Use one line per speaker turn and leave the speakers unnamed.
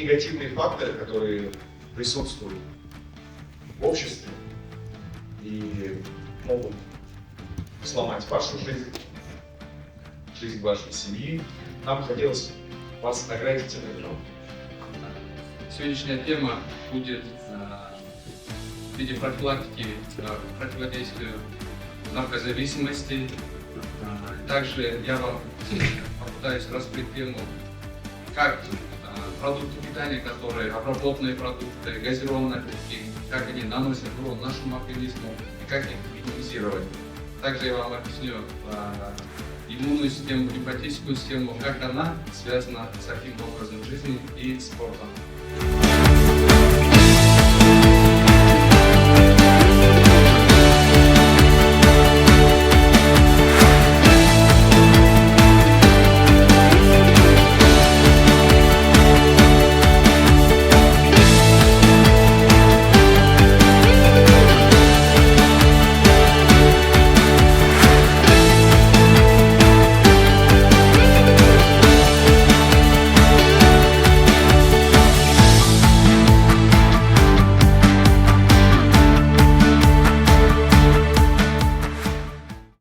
негативные факторы, которые присутствуют в обществе и могут сломать вашу жизнь, жизнь вашей семьи. Нам хотелось вас наградить этой грамотой.
Сегодняшняя тема будет в виде профилактики, противодействию наркозависимости. Также я вам попытаюсь раскрыть тему, как продукты питания, которые обработанные продукты, газированные напитки, как они наносят урон нашему организму и как их минимизировать. Также я вам объясню иммунную систему, лимфатическую систему, как она связана с таким образом жизни и спортом.